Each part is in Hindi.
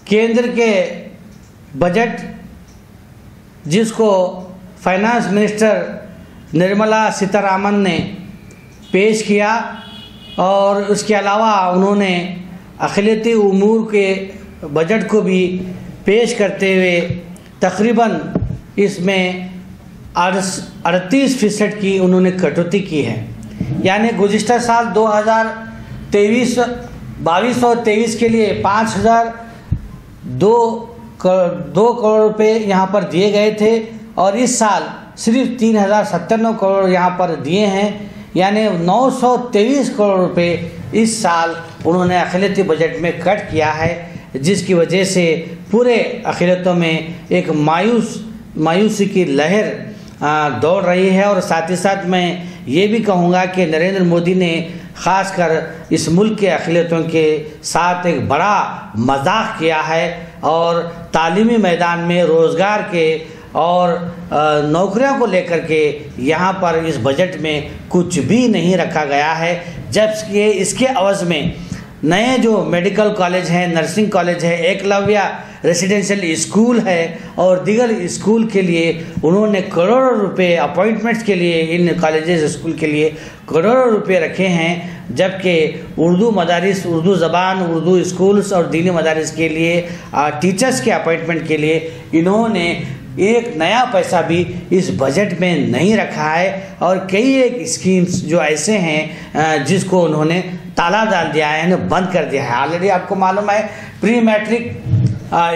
केंद्र के बजट जिसको फाइनेंस मिनिस्टर निर्मला सीतारामन ने पेश किया और उसके अलावा उन्होंने अक़लियती उमूर के बजट को भी पेश करते हुए तकरीबन इसमें 38% की उन्होंने कटौती की है। यानी गुज़िश्ता साल 2022 और 23 के लिए 5,002 करोड़ रुपए यहाँ पर दिए गए थे और इस साल सिर्फ 3,097 करोड़ यहाँ पर दिए हैं। यानी 923 करोड़ रुपए इस साल उन्होंने अक़लियती बजट में कट किया है, जिसकी वजह से पूरे अक़लियतों में एक मायूसी की लहर दौड़ रही है। और साथ ही साथ मैं ये भी कहूँगा कि नरेंद्र मोदी ने ख़ासकर इस मुल्क के अक़लियतों के साथ एक बड़ा मजाक किया है और तालीमी मैदान में रोज़गार के और नौकरियों को लेकर के यहाँ पर इस बजट में कुछ भी नहीं रखा गया है, जबकि इसके अवज़ में नए जो मेडिकल कॉलेज हैं, नर्सिंग कॉलेज है, एकलव्य रेसिडेंशियल स्कूल है और दीगर स्कूल के लिए उन्होंने करोड़ों रुपए अपॉइंटमेंट्स के लिए इन कॉलेजेस स्कूल के लिए करोड़ों रुपए रखे हैं। जबकि उर्दू मदारिस, उर्दू ज़बान, उर्दू स्कूल्स और दीनी मदारिस के लिए टीचर्स के अपॉइंटमेंट के लिए इन्होंने एक नया पैसा भी इस बजट में नहीं रखा है। और कई एक स्कीम्स जो ऐसे हैं जिसको उन्होंने ताला डाल दिया है, बंद कर दिया है। ऑलरेडी आपको मालूम है प्री मैट्रिक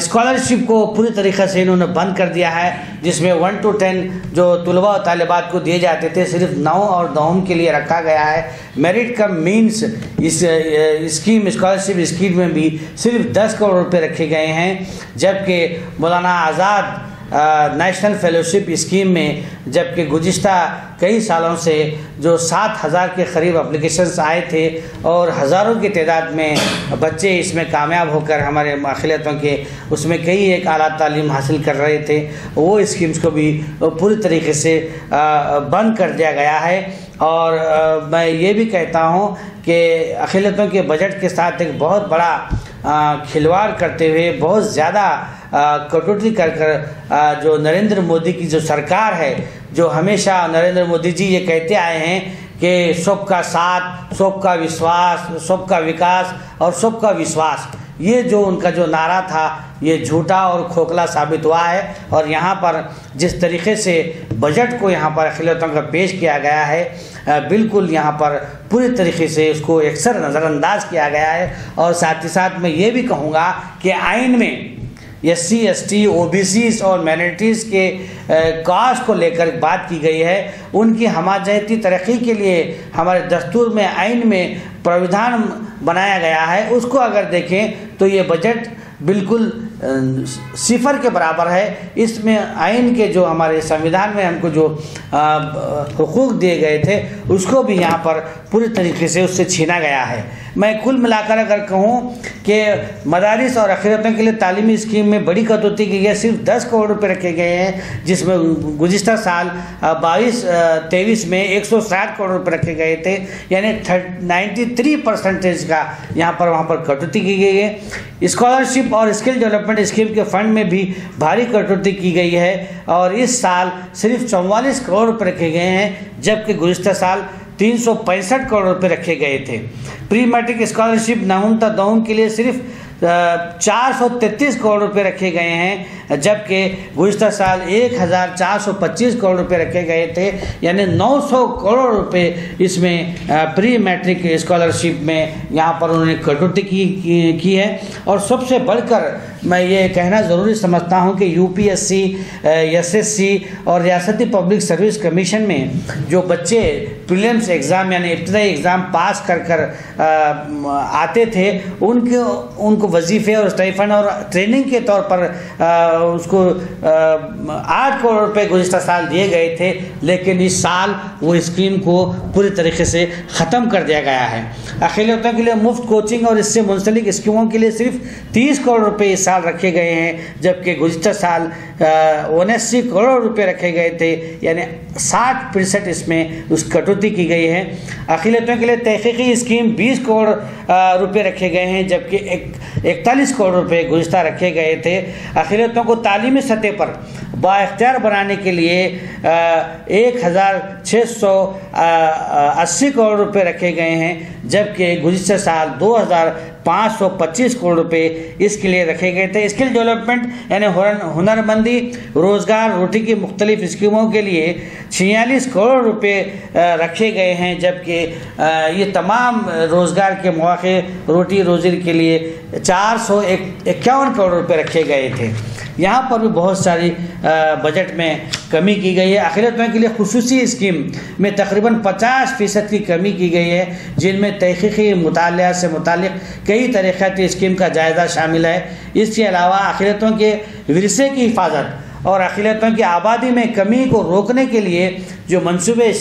स्कॉलरशिप को पूरी तरीक़े से इन्होंने बंद कर दिया है, जिसमें 1 to 10 जो तलबा और तालिबात को दिए जाते थे सिर्फ 9 और 10 के लिए रखा गया है। मेरिट कम मीन्स इस स्कीम स्कॉलरशिप स्कीम में भी सिर्फ 10 करोड़ रुपए रखे गए हैं। जबकि मौलाना आज़ाद नेशनल फेलोशिप स्कीम में जबकि गुज़िश्ता कई सालों से जो 7,000 के करीब एप्लीकेशंस आए थे और हज़ारों की तादाद में बच्चे इसमें कामयाब होकर हमारे अक़लियतों के उसमें कई एक आला तालीम हासिल कर रहे थे, वो स्कीम्स को भी पूरी तरीके से बंद कर दिया गया है। और मैं ये भी कहता हूँ कि अक़लियतों के बजट के साथ एक बहुत बड़ा खिलवाड़ करते हुए बहुत ज़्यादा कटौती कर जो नरेंद्र मोदी की जो सरकार है, जो हमेशा नरेंद्र मोदी जी ये कहते आए हैं कि सबका साथ, सबका विश्वास, सबका विकास और सबका विश्वास, ये जो उनका जो नारा था ये झूठा और खोखला साबित हुआ है। और यहाँ पर जिस तरीके से बजट को यहाँ पर अक़लियतों का पेश किया गया है, बिल्कुल यहाँ पर पूरी तरीके से उसको अक्सर नज़रअंदाज किया गया है। और साथ ही साथ मैं ये भी कहूँगा कि आइन में SC, ST, OBCs और माइनॉरिटीज़ के कास्ट को लेकर बात की गई है। उनकी हमाजती तरक्की के लिए हमारे दस्तूर में, आइन में प्राविधान बनाया गया है। उसको अगर देखें तो ये बजट बिल्कुल सिफर के बराबर है। इसमें आइन के जो हमारे संविधान में हमको जो हुकूक दिए गए थे उसको भी यहाँ पर पूरी तरीके से उससे छीना गया है। मैं कुल मिलाकर अगर कहूँ कि मदारिस और अक़लियतों के लिए तालीमी स्कीम में बड़ी कटौती की गई, सिर्फ 10 करोड़ रुपये रखे गए हैं, जिसमें गुज़िश्ता साल 22-23 में 160 करोड़ रुपये रखे गए थे। यानी 93% का यहाँ पर वहाँ पर कटौती की गई है। स्कॉलरशिप और स्किल डेवलपमेंट स्कीम के फंड में भी भारी कटौती की गई है और इस साल सिर्फ 44 करोड़ रुपये रखे गए हैं, जबकि गुज़िश्ता साल 365 करोड़ रुपए रखे गए थे। प्री मैट्रिक स्कॉलरशिप नवम तक दसवीं के लिए सिर्फ 433 करोड़ रुपए रखे गए हैं, जबकि गुज़िश्ता साल 1,425 करोड़ रुपए रखे गए थे। यानी 900 करोड़ रुपए इसमें प्री मैट्रिक स्कॉलरशिप में यहाँ पर उन्होंने कटौती की है। और सबसे बढ़कर मैं ये कहना ज़रूरी समझता हूँ कि UPSC, SSC और रियासती पब्लिक सर्विस कमीशन में जो बच्चे प्रीलिम्स एग्ज़ाम यानी इब्तदाई एग्ज़ाम पास कर आते थे, उनको वजीफ़े और स्टाइफंड और ट्रेनिंग के तौर पर उसको 8 करोड़ रुपए गुज़िश्ता साल दिए गए थे, लेकिन इस साल वो स्कीम को पूरी तरीके से ख़त्म कर दिया गया है। अक़लियतों के लिए मुफ्त कोचिंग और इससे मुंसलिक स्कीमों के लिए सिर्फ 30 करोड़ रुपए इस साल रखे गए हैं, जबकि गुज़िश्ता साल 79 करोड़ रुपए रखे गए थे, यानी 60% इसमें उस कटौती की गई है। अक़लियतों के लिए तहक़ीक़ी स्कीम 20 करोड़ रुपए रखे गए हैं, जबकि 41 करोड़ रुपए गुज़िश्ता रखे गए थे। अक़लियतों को तालीमी सतह पर बाइख्तियार बनाने के लिए 1680 करोड़ रुपए रखे गए हैं, जबकि गुज़िश्ता साल 2525 करोड़ रुपए इसके लिए रखे गए थे। स्किल डेवलपमेंट यानी हुनरमंदी, रोज़गार, रोटी की मुख्तलिफ स्कीमों के लिए 46 करोड़ रुपए रखे गए हैं, जबकि ये तमाम रोज़गार के मौके, रोटी रोज़ी के लिए 451 करोड़ रुपए रखे गए थे। यहाँ पर भी बहुत सारी बजट में कमी की गई है। अक़लियतों के लिए खुसूसी स्कीम में तकरीबन 50% की कमी की गई है, जिनमें तहक़ीक़ी मुतालिया से मुतालिक कई तरीक़ाती स्कीम का जायज़ा शामिल है। इसके अलावा अक़लियतों के विरसे की हिफाजत और अक़लियतों की आबादी में कमी को रोकने के लिए जो मंसूबे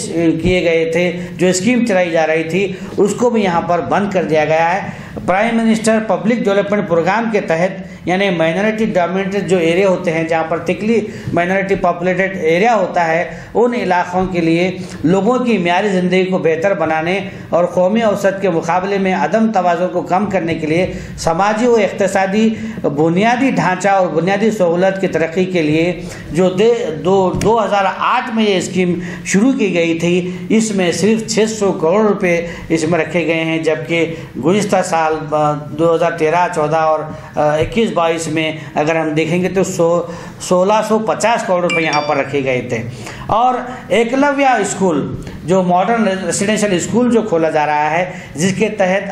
किए गए थे, जो स्कीम चलाई जा रही थी, उसको भी यहाँ पर बंद कर दिया गया है। Prime minister public development programme के तहत यानी माइनॉरिटी डोमिनेटेड जो एरिया होते हैं, जहाँ पर थिकली माइनॉरिटी पॉपुलेटेड एरिया होता है, उन इलाक़ों के लिए लोगों की मियारी ज़िंदगी को बेहतर बनाने और कौमी औसत के मुकाबले में अदम तवाज़ुन को कम करने के लिए समाजी व इक़्तिसादी बुनियादी ढांचा और बुनियादी सहूलत की तरक्की के लिए जो 2008 में ये स्कीम शुरू की गई थी, इसमें सिर्फ 600 करोड़ रुपए इसमें रखे गए हैं, जबकि गुज़िश्ता साल 2013-14 और 21-22 में अगर हम देखेंगे तो 1650 करोड़ रुपए यहाँ पर रखे गए थे। और एकलव्य स्कूल जो मॉडर्न रेसिडेंशियल स्कूल जो खोला जा रहा है, जिसके तहत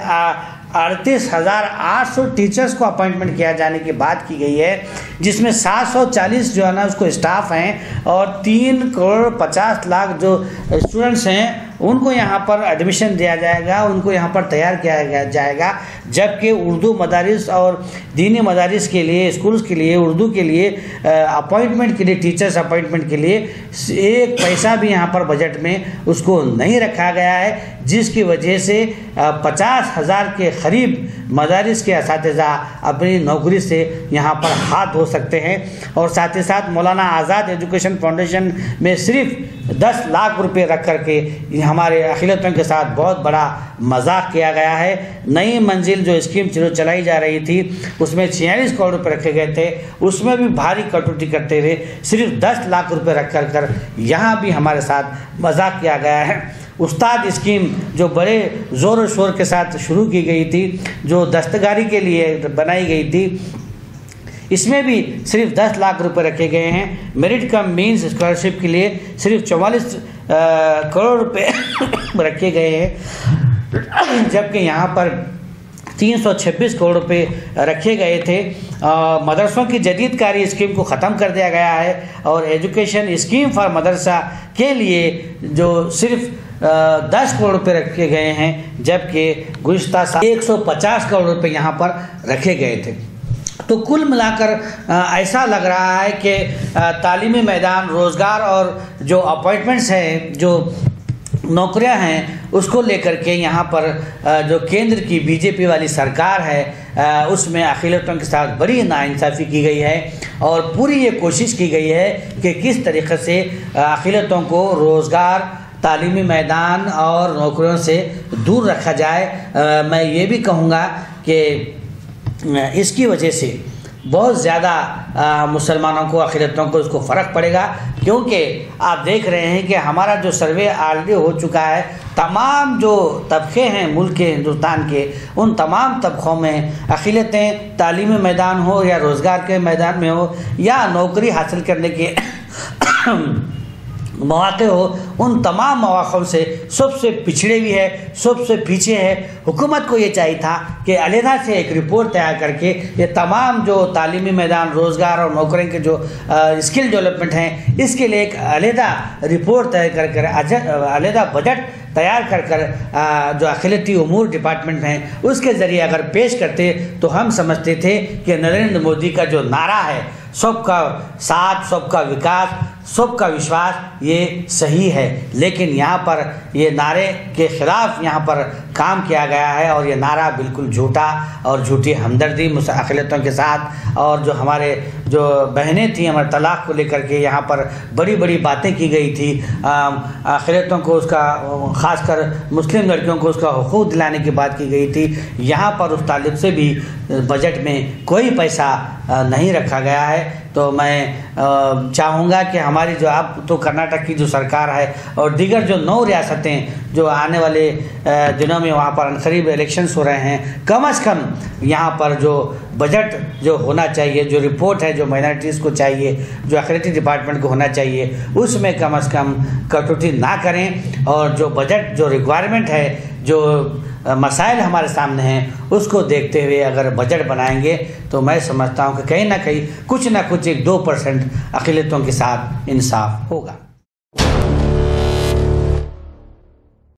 38,800 टीचर्स को अपॉइंटमेंट किया जाने की बात की गई है, जिसमें 740 जो है ना उसको स्टाफ हैं और 3,50,00,000 जो स्टूडेंट्स हैं उनको यहाँ पर एडमिशन दिया जाएगा, उनको यहाँ पर तैयार किया जाएगा। जबकि उर्दू मदारिस और दीनी मदारिस के लिए, स्कूल्स के लिए, उर्दू के लिए अपॉइंटमेंट के लिए, टीचर्स अपॉइंटमेंट के लिए एक पैसा भी यहाँ पर बजट में उसको नहीं रखा गया है, जिसकी वजह से 50,000 के करीब मदारिस के असातिज़ा अपनी नौकरी से यहाँ पर हाथ धो सकते हैं। और साथ ही साथ मौलाना आज़ाद एजुकेशन फाउंडेशन में सिर्फ 10 लाख रुपए रख करके हमारे अक़लियतों के साथ बहुत बड़ा मजाक किया गया है। नई मंजिल जो स्कीम चलाई जा रही थी, उसमें 46 करोड़ रुपए रखे गए थे, उसमें भी भारी कटौती करते हुए सिर्फ 10 लाख रुपए रख कर यहाँ भी हमारे साथ मजाक किया गया है। उस्ताद स्कीम जो बड़े ज़ोर और शोर के साथ शुरू की गई थी, जो दस्तकारी के लिए बनाई गई थी, इसमें भी सिर्फ 10 लाख रुपए रखे गए हैं। मेरिट कम मीन्स स्कॉलरशिप के लिए सिर्फ 44 करोड़ रुपए रखे गए हैं, जबकि यहाँ पर 326 करोड़ रुपए रखे गए थे। मदरसों की जदीदकारी स्कीम को ख़त्म कर दिया गया है और एजुकेशन स्कीम फॉर मदरसा के लिए जो सिर्फ 10 करोड़ रुपए रखे गए हैं, जबकि गुज़िश्ता साल 150 करोड़ रुपए यहाँ पर रखे गए थे। तो कुल मिलाकर ऐसा लग रहा है कि तालीमी मैदान, रोज़गार और जो अपॉइंटमेंट्स हैं, जो नौकरियां हैं, उसको लेकर के यहाँ पर जो केंद्र की बीजेपी वाली सरकार है, उसमें अक़लियतों के साथ बड़ी नाइंसाफ़ी की गई है और पूरी ये कोशिश की गई है कि किस तरीक़े से अक़लियतों को रोज़गार, तालीमी मैदान और नौकरियों से दूर रखा जाए। मैं ये भी कहूँगा कि इसकी वजह से बहुत ज़्यादा मुसलमानों को, अक़लियतों को इसको फ़र्क पड़ेगा, क्योंकि आप देख रहे हैं कि हमारा जो सर्वे ऑलरेडी हो चुका है, तमाम जो तबक़े हैं मुल्क के, हिंदुस्तान के, उन तमाम तबक़ों में अक़लियतें तालीमी मैदान हो या रोज़गार के मैदान में हो या नौकरी हासिल करने के मौक़े हो, उन तमाम मौक़ों से सबसे पिछड़े भी है, सबसे पीछे है। हुकूमत को ये चाहिए था कि अलहदा से एक रिपोर्ट तैयार करके ये तमाम जो तालीमी मैदान, रोज़गार और नौकरियों के जो स्किल डेवलपमेंट हैं, इसके लिए एक अलहदा रिपोर्ट तैयार कर अलहदा बजट तैयार कर जो अक़लियती उमूर डिपार्टमेंट हैं, उसके ज़रिए अगर पेश करते तो हम समझते थे कि नरेंद्र मोदी का जो नारा है, सबका साथ, सबका विकास, सबका विश्वास ये सही है, लेकिन यहाँ पर ये नारे के ख़िलाफ़ यहाँ पर काम किया गया है और ये नारा बिल्कुल झूठा और झूठी हमदर्दी अक़लियतों के साथ, और जो हमारे जो बहनें थी हमारे तलाक़ को लेकर के यहाँ पर बड़ी बड़ी बातें की गई थी, अक़लियतों को उसका ख़ासकर मुस्लिम लड़कियों को उसका हुकूक़ दिलाने की बात की गई थी। यहाँ पर उस ताल्लुक़ से भी बजट में कोई पैसा नहीं रखा गया है। तो मैं चाहूँगा कि हमारी जो अब तो कर्नाटक की जो सरकार है और दीगर जो 9 रियासतें जो आने वाले दिनों में वहाँ पर अनकरीब इलेक्शंस हो रहे हैं, कम से कम यहाँ पर जो बजट जो होना चाहिए, जो रिपोर्ट है जो माइनॉरिटीज़ को चाहिए, जो अक़लियती डिपार्टमेंट को होना चाहिए, उसमें कम से कम कटौती ना करें और जो बजट जो रिक्वायरमेंट है, जो मसाइल हमारे सामने हैं, उसको देखते हुए अगर बजट बनाएंगे तो मैं समझता हूँ कि कहीं ना कहीं कुछ ना कुछ 1-2% अक़लियतों के साथ इंसाफ होगा।